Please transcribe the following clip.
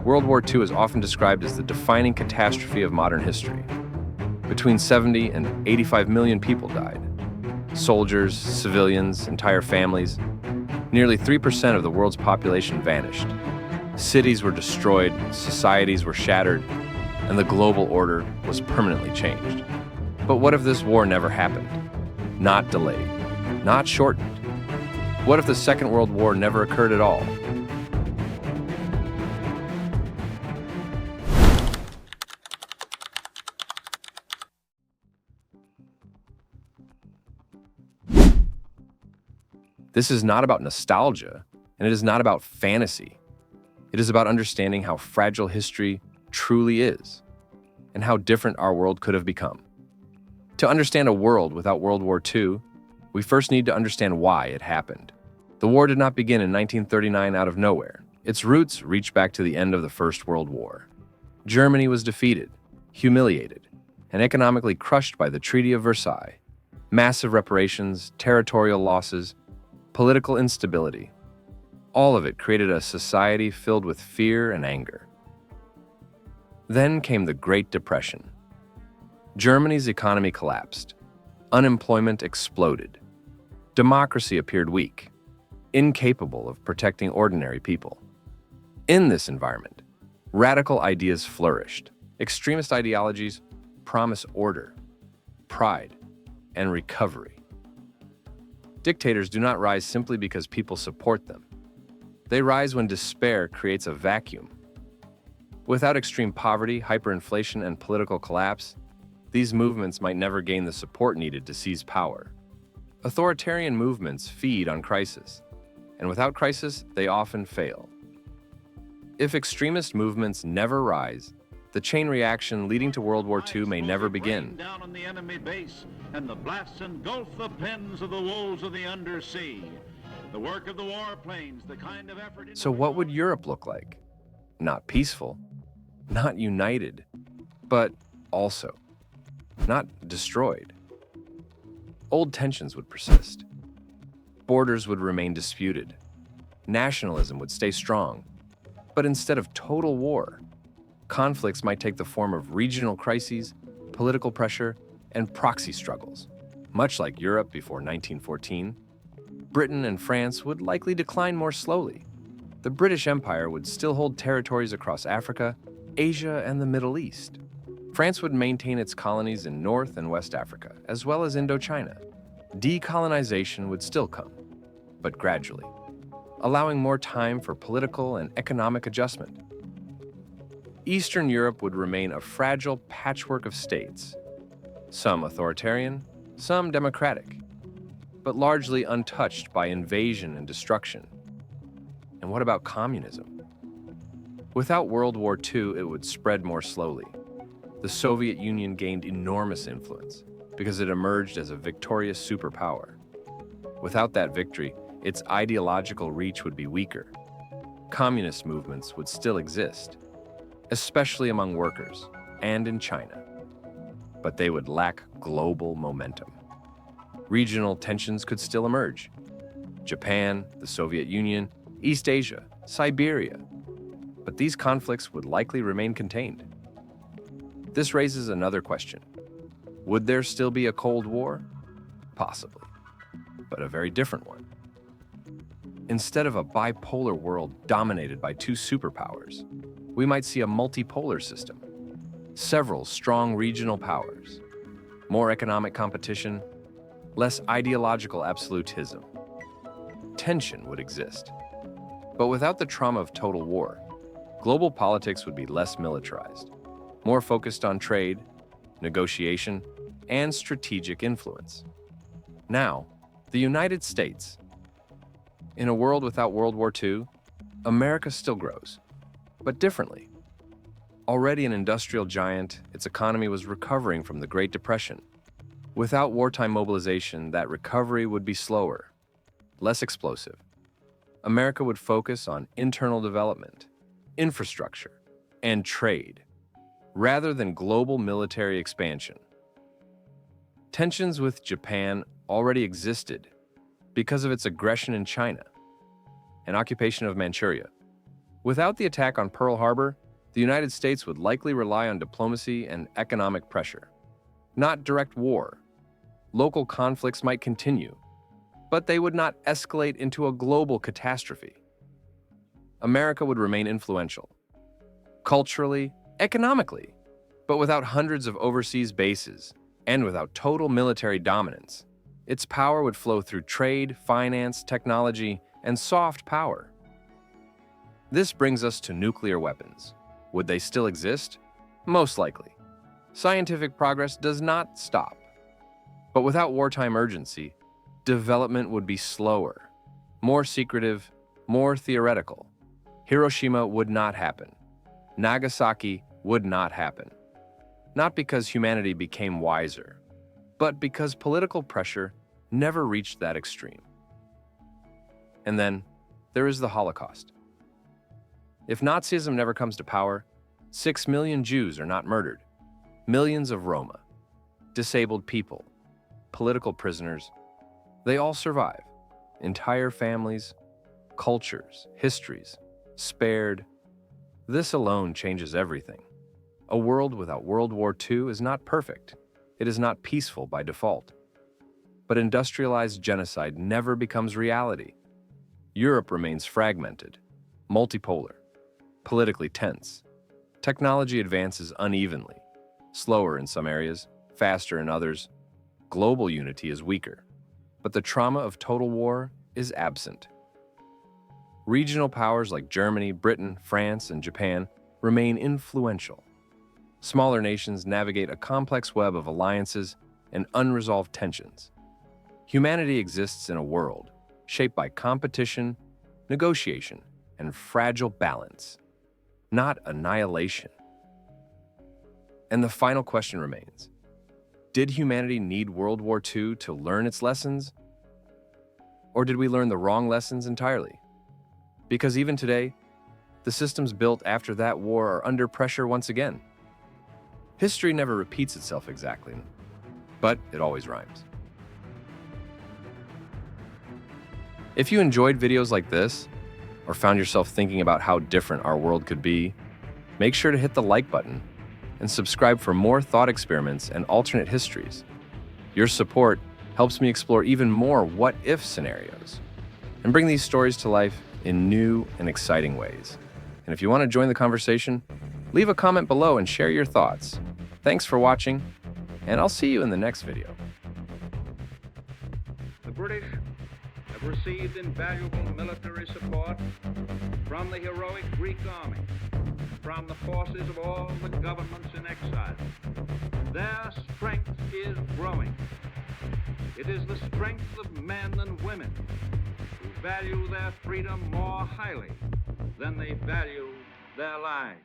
World War II is often described as the defining catastrophe of modern history. Between 70 and 85 million people died. Soldiers, civilians, entire families. Nearly 3% of the world's population vanished. Cities were destroyed, societies were shattered, and the global order was permanently changed. But what if this war never happened? Not delayed, not shortened. What if the Second World War never occurred at all? This is not about nostalgia, and it is not about fantasy. It is about understanding how fragile history truly is, and how different our world could have become. To understand a world without World War II, we first need to understand why it happened. The war did not begin in 1939 out of nowhere. Its roots reach back to the end of the First World War. Germany was defeated, humiliated, and economically crushed by the Treaty of Versailles. Massive reparations, territorial losses, political instability. All of it created a society filled with fear and anger. Then came the Great Depression. Germany's economy collapsed. Unemployment exploded. Democracy appeared weak, incapable of protecting ordinary people. In this environment, radical ideas flourished. Extremist ideologies promise order, pride, and recovery. Dictators do not rise simply because people support them. They rise when despair creates a vacuum. Without extreme poverty, hyperinflation, and political collapse, these movements might never gain the support needed to seize power. Authoritarian movements feed on crisis, and without crisis, they often fail. If extremist movements never rise, the chain reaction leading to World War II may never begin. Down on the enemy base, and the blasts engulf the pens of the wolves of the undersea. The work of the warplanes, the kind of effort... So what would Europe look like? Not peaceful, not united, but also not destroyed. Old tensions would persist. Borders would remain disputed. Nationalism would stay strong. But instead of total war, conflicts might take the form of regional crises, political pressure, and proxy struggles. Much like Europe before 1914, Britain and France would likely decline more slowly. The British Empire would still hold territories across Africa, Asia, and the Middle East. France would maintain its colonies in North and West Africa, as well as Indochina. Decolonization would still come, but gradually, allowing more time for political and economic adjustment. Eastern Europe would remain a fragile patchwork of states, some authoritarian, some democratic, but largely untouched by invasion and destruction. And what about communism? Without World War II, it would spread more slowly. The Soviet Union gained enormous influence because it emerged as a victorious superpower. Without that victory, its ideological reach would be weaker. Communist movements would still exist, especially among workers and in China, but they would lack global momentum. Regional tensions could still emerge. Japan, the Soviet Union, East Asia, Siberia, but these conflicts would likely remain contained. This raises another question. Would there still be a Cold War? Possibly, but a very different one. Instead of a bipolar world dominated by two superpowers, we might see a multipolar system, several strong regional powers, more economic competition, less ideological absolutism. Tension would exist. But without the trauma of total war, global politics would be less militarized, more focused on trade, negotiation, and strategic influence. Now, the United States. In a world without World War II, America still grows, but differently. Already an industrial giant, its economy was recovering from the Great Depression. Without wartime mobilization, that recovery would be slower, less explosive. America would focus on internal development, infrastructure, and trade, rather than global military expansion. Tensions with Japan already existed because of its aggression in China and occupation of Manchuria. Without the attack on Pearl Harbor, the United States would likely rely on diplomacy and economic pressure, not direct war. Local conflicts might continue, but they would not escalate into a global catastrophe. America would remain influential, culturally, economically, but without hundreds of overseas bases and without total military dominance. Its power would flow through trade, finance, technology, and soft power. This brings us to nuclear weapons. Would they still exist? Most likely. Scientific progress does not stop. But without wartime urgency, development would be slower, more secretive, more theoretical. Hiroshima would not happen. Nagasaki would not happen. Not because humanity became wiser, but because political pressure never reached that extreme. And then there is the Holocaust. If Nazism never comes to power, 6 million Jews are not murdered, millions of Roma, disabled people, political prisoners, they all survive. Entire families, cultures, histories, spared. This alone changes everything. A world without World War II is not perfect. It is not peaceful by default. But industrialized genocide never becomes reality. Europe remains fragmented, multipolar, politically tense. Technology advances unevenly, slower in some areas, faster in others. Global unity is weaker, but the trauma of total war is absent. Regional powers like Germany, Britain, France, and Japan remain influential. Smaller nations navigate a complex web of alliances and unresolved tensions. Humanity exists in a world shaped by competition, negotiation, and fragile balance, not annihilation. And the final question remains: did humanity need World War II to learn its lessons? Or did we learn the wrong lessons entirely? Because even today, the systems built after that war are under pressure once again. History never repeats itself exactly, but it always rhymes. If you enjoyed videos like this, or found yourself thinking about how different our world could be, make sure to hit the like button and subscribe for more thought experiments and alternate histories. Your support helps me explore even more what-if scenarios and bring these stories to life in new and exciting ways. And if you want to join the conversation, leave a comment below and share your thoughts. Thanks for watching, and I'll see you in the next video. The British have received invaluable military support from the heroic Greek army, from the forces of all the governments in exile. Their strength is growing. It is the strength of men and women who value their freedom more highly than they value their lives.